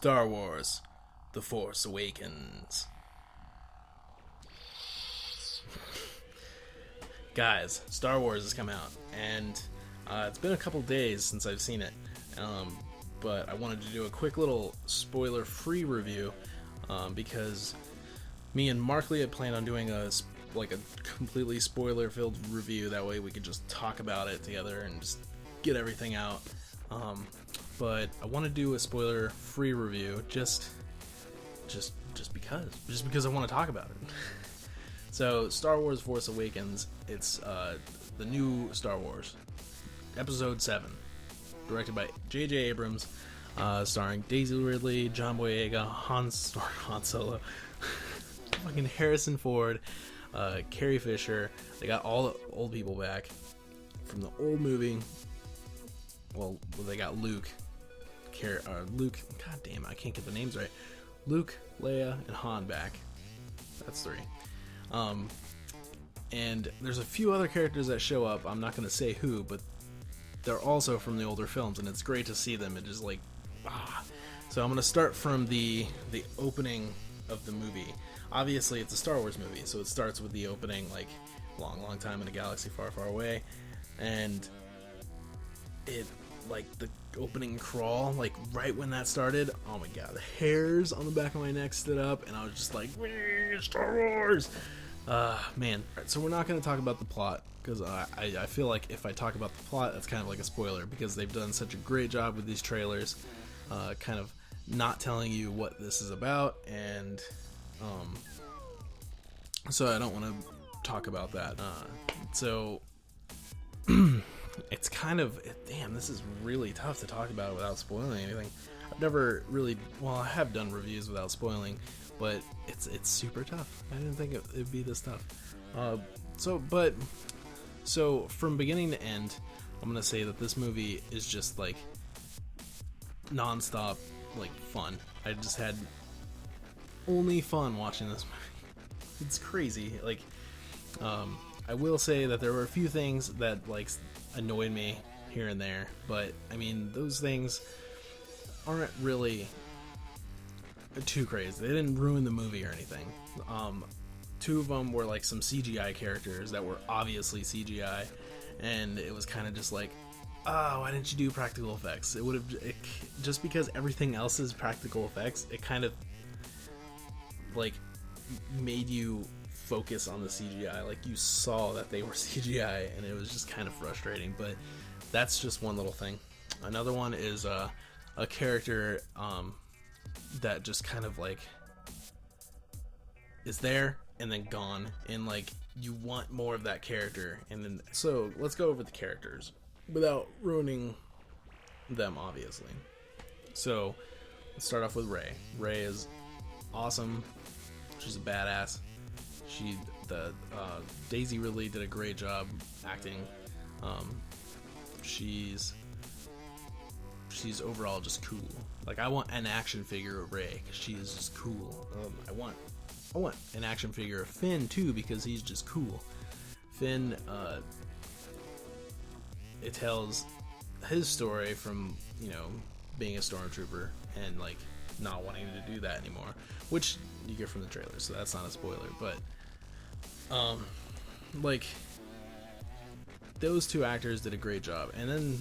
Star Wars The Force Awakens. Guys, Star Wars has come out, and it's been a couple days since I've seen it, but I wanted to do a quick little spoiler-free review, because me and Markley had planned on doing a completely spoiler-filled review. That way we could just talk about it together and just get everything out. But I want to do a spoiler-free review just because I want to talk about it. So, Star Wars Force Awakens, it's the new Star Wars, Episode 7, directed by J.J. Abrams, starring Daisy Ridley, John Boyega, Han Solo, fucking Harrison Ford, Carrie Fisher. They got all the old people back from the old movie. Well, they got Luke, god damn it, I can't get the names right. Luke, Leia, and Han back. That's 3. And there's a few other characters that show up. I'm not going to say who, but they're also from the older films, and it's great to see them. It just So I'm going to start from the opening of the movie. Obviously, it's a Star Wars movie, so it starts with the opening, long time in a galaxy far, far away, and it, the opening crawl, right when that started, oh my god, the hairs on the back of my neck stood up, and I was just like, Star Wars! Man. So we're not going to talk about the plot, because I feel like if I talk about the plot, that's kind of like a spoiler, because they've done such a great job with these trailers, kind of not telling you what this is about, and so I don't want to talk about that. So it's kind of, damn, this is really tough to talk about without spoiling anything. I've never really, I have done reviews without spoiling, but it's super tough. I didn't think it'd be this tough. So from beginning to end, I'm gonna say that this movie is just non-stop fun. I just had only fun watching this movie. It's crazy. I will say that there were a few things that annoyed me here and there, but I mean, those things aren't really too crazy. They didn't ruin the movie or anything. 2 of them were some CGI characters that were obviously CGI, and it was kind of just why didn't you do practical effects? It would have, just because everything else is practical effects, it kind of made you focus on the CGI. You saw that they were CGI, and it was just kind of frustrating. But that's just one little thing. Another one is a character that just kind of is there and then gone, and you want more of that character. And then, so let's go over the characters without ruining them, obviously. So let's start off with Rey. Rey is awesome. She's a badass. Daisy Ridley did a great job acting. She's overall just cool. I want an action figure of Rey because she is just cool. I want an action figure of Finn too, because he's just cool. Finn, it tells his story from being a stormtrooper and not wanting to do that anymore, which you get from the trailer, so that's not a spoiler. But those 2 actors did a great job, and then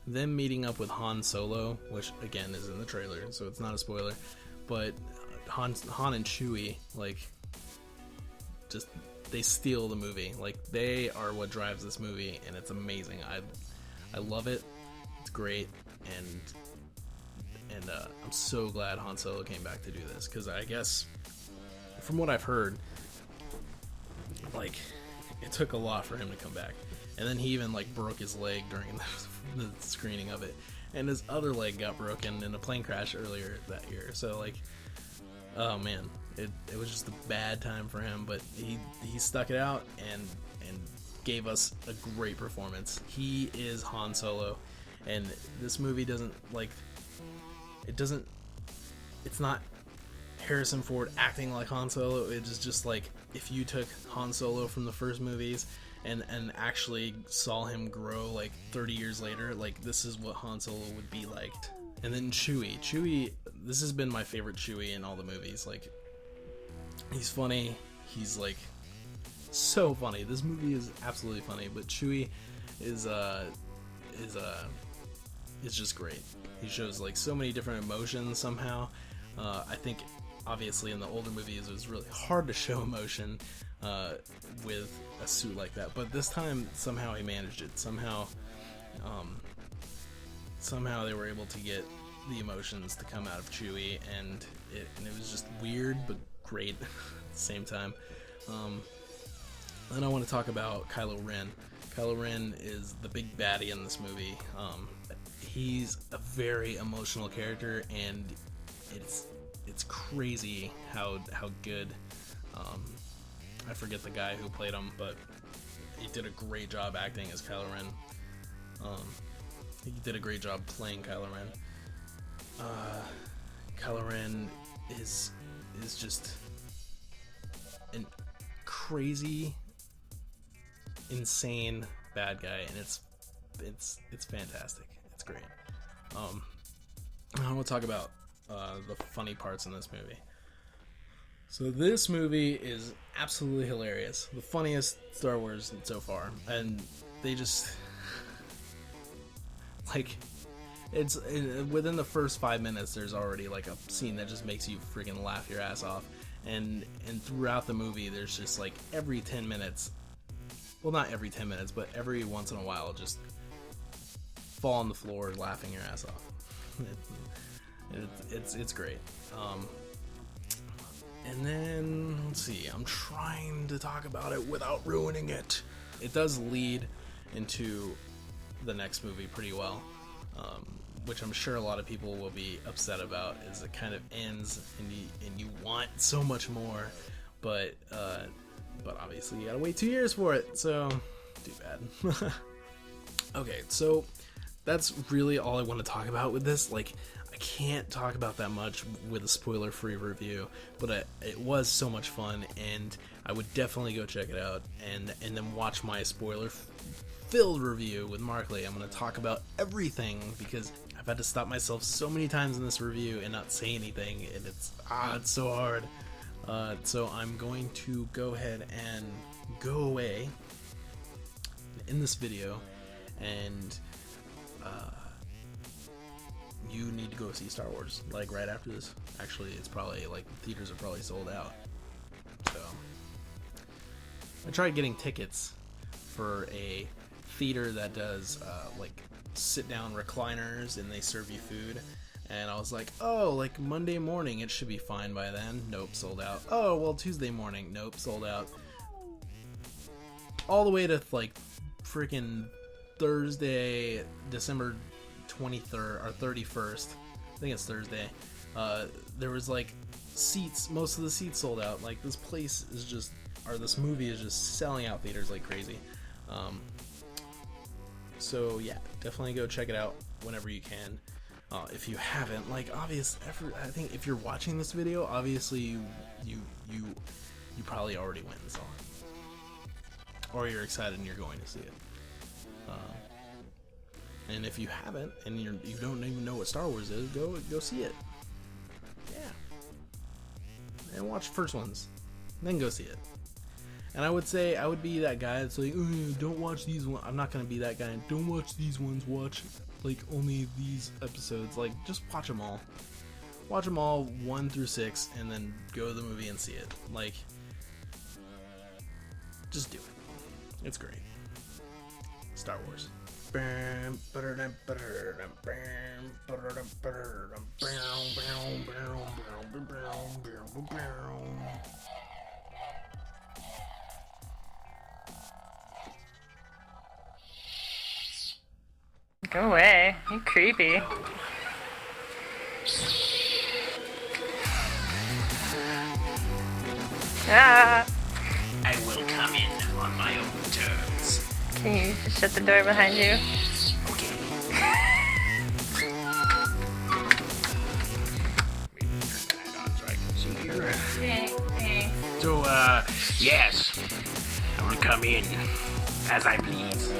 them meeting up with Han Solo, which again is in the trailer, so it's not a spoiler, but Han and Chewie, just, they steal the movie. They are what drives this movie, and it's amazing. I love it. It's great, and I'm so glad Han Solo came back to do this, because I guess from what I've heard, it took a lot for him to come back, and then he even broke his leg during the screening of it, and his other leg got broken in a plane crash earlier that year. So oh man, it was just a bad time for him, but he stuck it out and gave us a great performance. He is Han Solo, and this movie doesn't it's not Harrison Ford acting like Han Solo. It is just if you took Han Solo from the first movies and actually saw him grow 30 years later, this is what Han Solo would be like. And then Chewie, this has been my favorite Chewie in all the movies. Like, he's funny. He's like so funny. This movie is absolutely funny. But Chewie is just great. He shows like so many different emotions somehow. I think obviously in the older movies it was really hard to show emotion with a suit like that. But this time somehow he managed it. Somehow they were able to get the emotions to come out of Chewie, and it was just weird but great at the same time. Then I want to talk about Kylo Ren. Kylo Ren is the big baddie in this movie. He's a very emotional character, and it's crazy how good. I forget the guy who played him, but he did a great job acting as Kylo Ren. He did a great job playing Kylo Ren. Kylo Ren is just a crazy, insane bad guy, and it's fantastic. It's great. I want to talk about the funny parts in this movie. So this movie is absolutely hilarious. The funniest Star Wars so far, and they just like within the first 5 minutes there's already like a scene that just makes you freaking laugh your ass off, and throughout the movie there's just like every 10 minutes, well, not every 10 minutes, but every once in a while just fall on the floor laughing your ass off. It's great. And then let's see, I'm trying to talk about it without ruining it. It does lead into the next movie pretty well, which I'm sure a lot of people will be upset about, is it kind of ends and you want so much more, but obviously you gotta wait 2 years for it, so too bad. Okay, so that's really all I want to talk about with this. Like, I can't talk about that much with a spoiler-free review, but it was so much fun, and I would definitely go check it out, and then watch my spoiler-filled review with Markley. I'm going to talk about everything, because I've had to stop myself so many times in this review and not say anything, and it's so hard. So I'm going to go ahead and go away in this video, and you need to go see Star Wars, like, right after this. Actually, it's probably, like, the theaters are probably sold out. So, I tried getting tickets for a theater that does, like, sit-down recliners, and they serve you food. And I was like, oh, like, Monday morning, it should be fine by then. Nope, sold out. Oh, well, Tuesday morning. Nope, sold out. All the way to, like, freaking Thursday, December 23rd or 31st, I think it's Thursday, there was like seats, most of the seats sold out. Like, this place is just, or this movie is just selling out theaters like crazy. So yeah, definitely go check it out whenever you can. If you haven't, like, I think if you're watching this video, obviously you probably already went and saw it, or you're excited and you're going to see it. And if you haven't, and you don't even know what Star Wars is, go see it. Yeah. And watch the first ones, then go see it. And I would say, I would be that guy that's like, oh, don't watch these ones. I'm not going to be that guy. Don't watch these ones. Watch, like, only these episodes. Like, just watch them all. Watch them all 1 through 6, and then go to the movie and see it. Like, just do it. It's great. Star Wars. Go away. You creepy. Ah! I will come in on my own terms. Can you just shut the door behind you? Okay. So, yes, I will come in as I please.